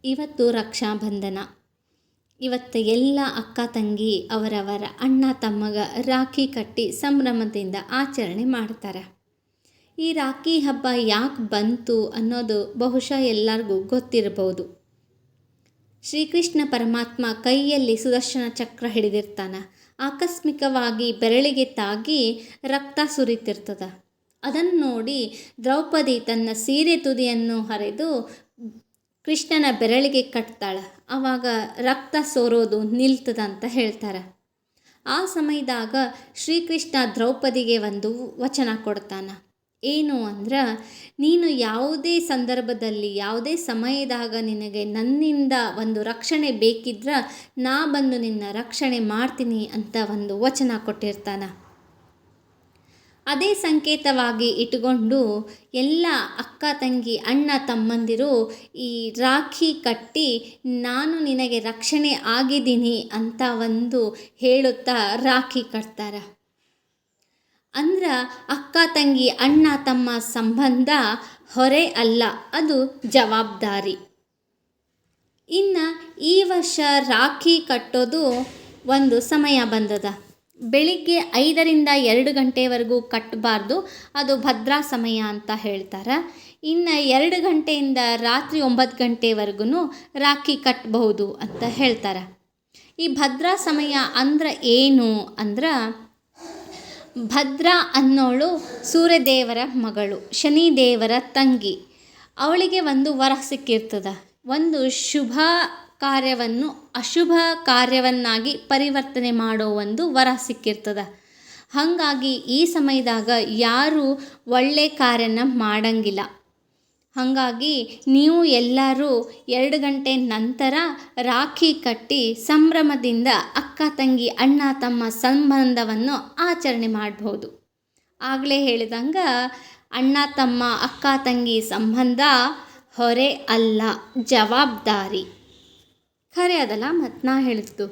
ಇವತ್ತು ರಕ್ಷಾಬಂಧನ. ಇವತ್ತು ಎಲ್ಲ ಅಕ್ಕ ತಂಗಿ ಅವರವರ ಅಣ್ಣ ತಮ್ಮಗ ರಾಖಿ ಕಟ್ಟಿ ಸಂಭ್ರಮದಿಂದ ಆಚರಣೆ ಮಾಡ್ತಾರೆ. ಈ ರಾಖಿ ಹಬ್ಬ ಯಾಕೆ ಬಂತು ಅನ್ನೋದು ಬಹುಶಃ ಎಲ್ಲರಿಗೂ ಗೊತ್ತಿರಬಹುದು. ಶ್ರೀಕೃಷ್ಣ ಪರಮಾತ್ಮ ಕೈಯಲ್ಲಿ ಸುದರ್ಶನ ಚಕ್ರ ಹಿಡಿದಿರ್ತಾನೆ. ಆಕಸ್ಮಿಕವಾಗಿ ಬೆರಳಿಗೆ ತಾಗಿ ರಕ್ತ ಸುರಿತಿರ್ತದ. ಅದನ್ನು ನೋಡಿ ದ್ರೌಪದಿ ತನ್ನ ಸೀರೆ ತುದಿಯನ್ನು ಹರಿದು ಕೃಷ್ಣನ ಬೆರಳಿಗೆ ಕಟ್ತಾಳೆ. ಆವಾಗ ರಕ್ತ ಸೋರೋದು ನಿಲ್ತದಂತ ಹೇಳ್ತಾರೆ. ಆ ಸಮಯದಾಗ ಶ್ರೀಕೃಷ್ಣ ದ್ರೌಪದಿಗೆ ಒಂದು ವಚನ ಕೊಡ್ತಾನೆ. ಏನು ಅಂದ್ರೆ, ನೀನು ಯಾವುದೇ ಸಂದರ್ಭದಲ್ಲಿ ಯಾವುದೇ ಸಮಯದಾಗ ನಿನಗೆ ನನ್ನಿಂದ ಒಂದು ರಕ್ಷಣೆ ಬೇಕಿದ್ರೆ ನಾ ಬಂದು ನಿನ್ನ ರಕ್ಷಣೆ ಮಾಡ್ತೀನಿ ಅಂತ ಒಂದು ವಚನ ಕೊಟ್ಟಿರ್ತಾನೆ. ಅದೇ ಸಂಕೇತವಾಗಿ ಇಟ್ಟುಕೊಂಡು ಎಲ್ಲ ಅಕ್ಕ ತಂಗಿ ಅಣ್ಣ ತಮ್ಮಂದಿರು ಈ ರಾಖಿ ಕಟ್ಟಿ ನಾನು ನಿನಗೆ ರಕ್ಷಣೆ ಆಗಿದ್ದೀನಿ ಅಂತ ಒಂದು ಹೇಳುತ್ತಾ ರಾಖಿ ಕಟ್ತಾರೆ. ಅಂದ್ರೆ ಅಕ್ಕ ತಂಗಿ ಅಣ್ಣ ತಮ್ಮ ಸಂಬಂಧ ಹೊರೆ ಅಲ್ಲ, ಅದು ಜವಾಬ್ದಾರಿ. ಇನ್ನು ಈ ವರ್ಷ ರಾಖಿ ಕಟ್ಟೋದು ಒಂದು ಸಮಯ ಬಂದದ. ಬೆಳಿಗ್ಗೆ 5ರಿಂದ 2 ಗಂಟೆವರೆಗೂ ಕಟ್ಟಬಾರ್ದು, ಅದು ಭದ್ರಾ ಸಮಯ ಅಂತ ಹೇಳ್ತಾರೆ. ಇನ್ನು 2 ಗಂಟೆಯಿಂದ ರಾತ್ರಿ 9 ಗಂಟೆವರೆಗೂ ರಾಖಿ ಕಟ್ಟಬಹುದು ಅಂತ ಹೇಳ್ತಾರೆ. ಈ ಭದ್ರಾ ಸಮಯ ಅಂದ್ರೆ ಏನು ಅಂದ್ರೆ, ಭದ್ರಾ ಅನ್ನೋಳು ಸೂರ್ಯದೇವರ ಮಗಳು, ಶನಿದೇವರ ತಂಗಿ. ಅವಳಿಗೆ ಒಂದು ವರ ಸಿಕ್ಕಿರ್ತದ. ಒಂದು ಶುಭ ಕಾರ್ಯವನ್ನು ಅಶುಭ ಕಾರ್ಯವನ್ನಾಗಿ ಪರಿವರ್ತನೆ ಮಾಡೋ ಒಂದು ವರ ಸಿಕ್ಕಿರ್ತದ. ಹಾಗಾಗಿ ಈ ಸಮಯದಾಗ ಯಾರೂ ಒಳ್ಳೆ ಕಾರ್ಯನ ಮಾಡಂಗಿಲ್ಲ. ಹಾಗಾಗಿ ನೀವು ಎಲ್ಲರೂ 2 ಗಂಟೆ ನಂತರ ರಾಖಿ ಕಟ್ಟಿ ಸಂಭ್ರಮದಿಂದ ಅಕ್ಕ ತಂಗಿ ಅಣ್ಣ ತಮ್ಮ ಸಂಬಂಧವನ್ನು ಆಚರಣೆ ಮಾಡ್ಬೋದು. ಆಗಲೇ ಹೇಳಿದಂಗೆ ಅಣ್ಣ ತಮ್ಮ ಅಕ್ಕ ತಂಗಿ ಸಂಬಂಧ ಹೊರೆ ಅಲ್ಲ, ಜವಾಬ್ದಾರಿ. ಖರೆ ಅದಲ್ಲ ಮತ್ತು ನಾ ಹೇಳಿದ್ದು.